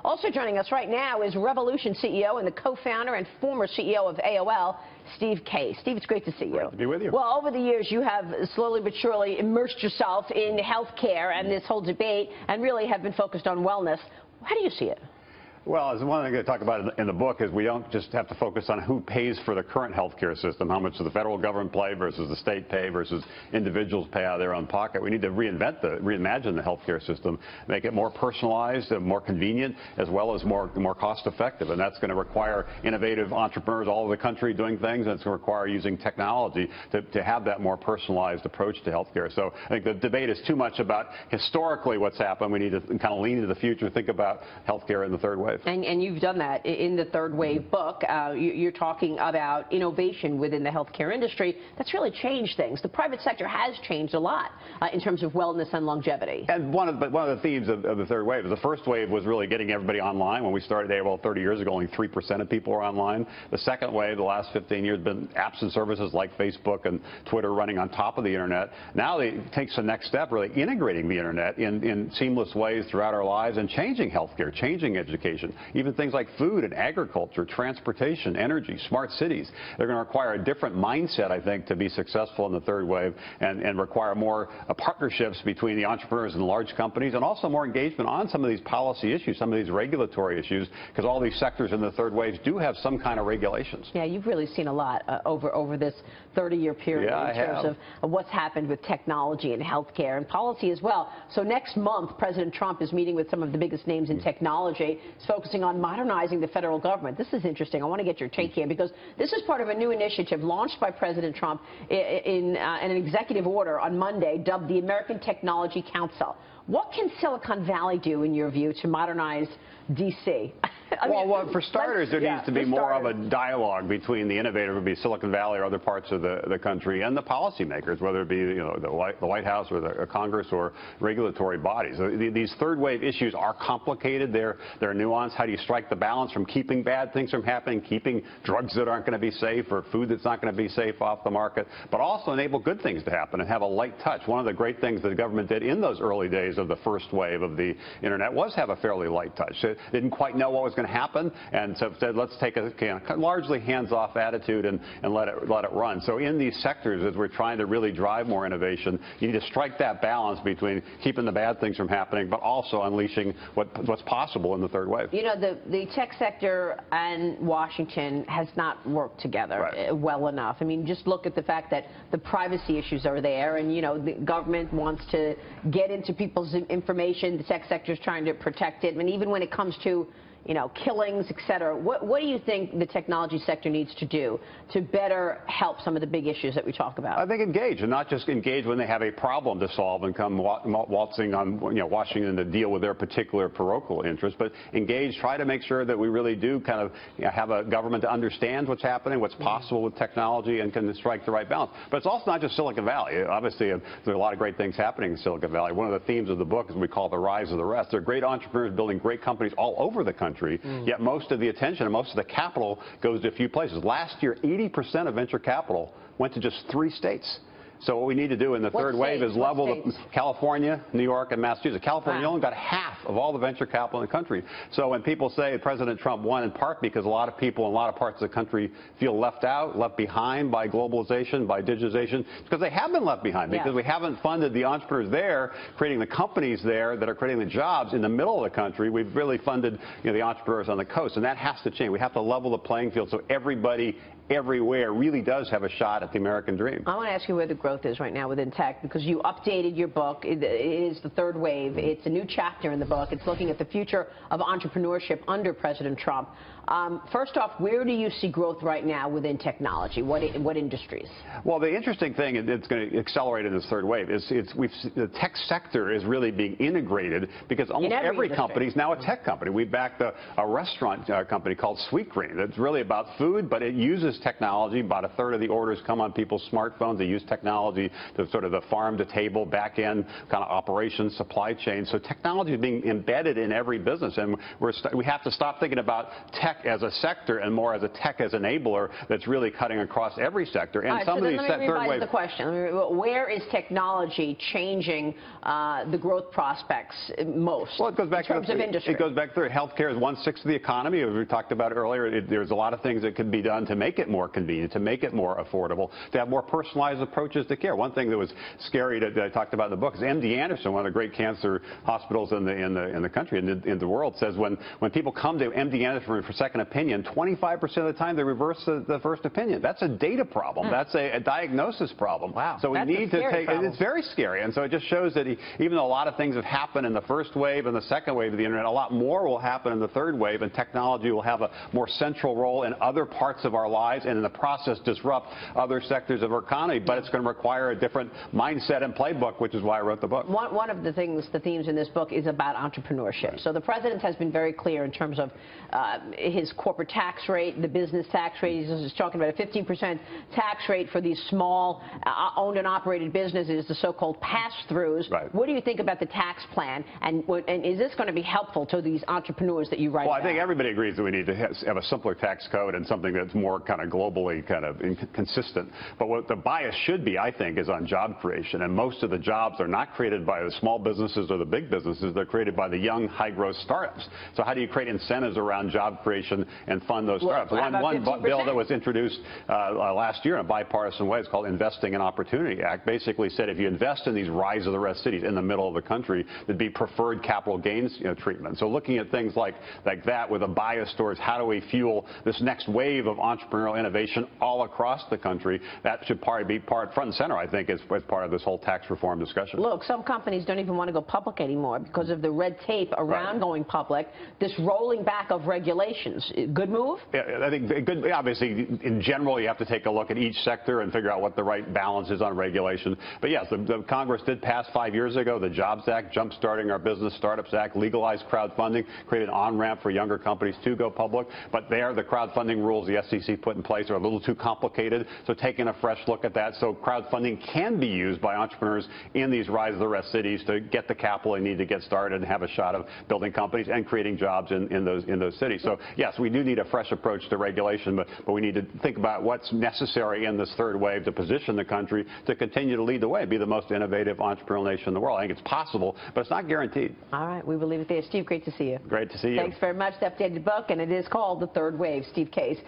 Also joining us right now is Revolution CEO and the co-founder and former CEO of AOL, Steve Kay. Steve, it's great to see you. Great to be with you. Well, over the years, you have slowly but surely immersed yourself in healthcare and this whole debate and really have been focused on wellness. How do you see it? Well, as one thing I talk about in the book is we don't just have to focus on who pays for the current healthcare system, how much does the federal government pay versus the state pay versus individuals pay out of their own pocket. We need to reimagine the healthcare system, make it more personalized and more convenient, as well as more cost effective. And that's going to require innovative entrepreneurs all over the country doing things, and it's going to require using technology to have that more personalized approach to healthcare. So I think the debate is too much about historically what's happened. We need to kind of lean into the future, think about healthcare in the third wave. And you've done that in the Third Wave book. You're talking about innovation within the healthcare industry. That's really changed things. The private sector has changed a lot in terms of wellness and longevity. And one of the themes of the Third Wave is the first wave was really getting everybody online. When we started AOL 30 years ago, only 3% of people were online. The second wave, the last 15 years, has been apps and services like Facebook and Twitter running on top of the Internet. Now it takes the next step, really integrating the Internet in seamless ways throughout our lives and changing healthcare, changing education. Even things like food and agriculture, transportation, energy, smart cities. They're going to require a different mindset, I think, to be successful in the third wave and require more partnerships between the entrepreneurs and large companies and also more engagement on some of these policy issues, some of these regulatory issues, because all these sectors in the third wave do have some kind of regulations. Yeah, you've really seen a lot over this 30-year period in terms of what's happened with technology and healthcare and policy as well. So next month, President Trump is meeting with some of the biggest names in technology. He's focusing on modernizing the federal government. This is interesting. I want to get your take here because this is part of a new initiative launched by President Trump in an executive order on Monday dubbed the American Technology Council. What can Silicon Valley do, in your view, to modernize D.C.? Well, for starters, there needs to be more of a dialogue between the innovator, would be Silicon Valley or other parts of the country, and the policymakers, whether it be the White House or the Congress or regulatory bodies. These third wave issues are complicated. They're nuanced. How do you strike the balance from keeping bad things from happening, keeping drugs that aren't going to be safe or food that's not going to be safe off the market, but also enable good things to happen and have a light touch. One of the great things that the government did in those early days of the first wave of the Internet was have a fairly light touch. They didn't quite know what was going to happen, and so said, let's take a largely hands-off attitude and let it run. So in these sectors, as we're trying to really drive more innovation, you need to strike that balance between keeping the bad things from happening, but also unleashing what's possible in the third wave. You know, the tech sector and Washington has not worked together well enough. I mean, just look at the fact that the privacy issues are there, and, you know, the government wants to get into people's information. The tech sector is trying to protect it. And even when it comes to, you know, killings, et cetera, what do you think the technology sector needs to do to better help some of the big issues that we talk about? I think engage, and not just engage when they have a problem to solve and come waltzing on, Washington to deal with their particular parochial interests, but engage, try to make sure that we really do kind of have a government that understands what's happening, what's possible with technology, and can strike the right balance. But it's also not just Silicon Valley. Obviously, there's a lot of great things happening in Silicon Valley. One of the themes of the book is we call the rise of the rest. There are great entrepreneurs building great companies all over the country. Yet most of the attention and most of the capital goes to a few places. Last year, 80% of venture capital went to just 3 states. So what we need to do in the third wave is level California, New York, and Massachusetts. California only got half of all the venture capital in the country. So when people say President Trump won in part because a lot of people in a lot of parts of the country feel left out, left behind by globalization, by digitization, it's because they have been left behind, because we haven't funded the entrepreneurs there, creating the companies there that are creating the jobs in the middle of the country. We've really funded the entrepreneurs on the coast, and that has to change. We have to level the playing field so everybody everywhere really does have a shot at the American dream. I want to ask you where the growth is right now within tech, because you updated your book. It is the third wave. It's a new chapter in the book. It's looking at the future of entrepreneurship under President Trump. First off, where do you see growth right now within technology? What industries? Well, the interesting thing, and it's going to accelerate in this third wave, is the tech sector is really being integrated because almost every company is now a tech company. We backed a restaurant company called Sweetgreen. It's really about food, but it uses technology. About a third of the orders come on people's smartphones. They use technology technology to sort of the farm to table, back end kind of operations, supply chain. So technology is being embedded in every business, and we have to stop thinking about tech as a sector and more as a tech as enabler that's really cutting across every sector. And right, some so of these let me third revise wave. the question. Where is technology changing the growth prospects most? Well, it goes back in terms of industry. It goes back to healthcare is 1/6 of the economy, as we talked about earlier. There's a lot of things that could be done to make it more convenient, to make it more affordable, to have more personalized approaches to care. One thing that was scary that I talked about in the book is MD Anderson, one of the great cancer hospitals in the country and in the world, says when people come to MD Anderson for second opinion, 25% of the time they reverse the first opinion. That's a data problem. That's a diagnosis problem. Wow. So we need to take. Problem. It's very scary, and so it just shows that even though a lot of things have happened in the first wave and the second wave of the internet, a lot more will happen in the third wave, and technology will have a more central role in other parts of our lives, and in the process disrupt other sectors of our economy. But it's going to require a different mindset and playbook, which is why I wrote the book. One of the themes in this book is about entrepreneurship. Right. So the president has been very clear in terms of his corporate tax rate, the business tax rate. He's talking about a 15% tax rate for these small owned and operated businesses, the so-called pass-throughs. Right. What do you think about the tax plan, and is this going to be helpful to these entrepreneurs that you write about? Well, I think everybody agrees that we need to have a simpler tax code and something that's more kind of globally kind of consistent. But what the bias should be, I think, is on job creation. And most of the jobs are not created by the small businesses or the big businesses. They're created by the young, high-growth startups. So how do you create incentives around job creation and fund those startups? One bill that was introduced last year in a bipartisan way, it's called Investing in Opportunity Act, basically said if you invest in these rise-of-the-rest cities in the middle of the country, there'd be preferred capital gains treatment. So looking at things like that with a bias towards how do we fuel this next wave of entrepreneurial innovation all across the country, that should be front and center, I think, as part of this whole tax reform discussion. Look, some companies don't even want to go public anymore because of the red tape around going public, this rolling back of regulations. Good move? Yeah, I think good. Obviously, in general, you have to take a look at each sector and figure out what the right balance is on regulation. But yes, the Congress did pass 5 years ago the Jobs Act, Jump-Starting Our Business Startups Act, legalized crowdfunding, created an on-ramp for younger companies to go public. But the crowdfunding rules the SEC put in place are a little too complicated. So taking a fresh look at that, so crowdfunding can be used by entrepreneurs in these rise-of-the-rest cities to get the capital they need to get started and have a shot of building companies and creating jobs in those cities. So yes, we do need a fresh approach to regulation, but we need to think about what's necessary in this third wave to position the country to continue to lead the way and be the most innovative entrepreneurial nation in the world. I think it's possible, but it's not guaranteed. All right, we will leave it there. Steve, great to see you. Great to see you. Thanks very much. The updated book, and it is called The Third Wave. Steve Case.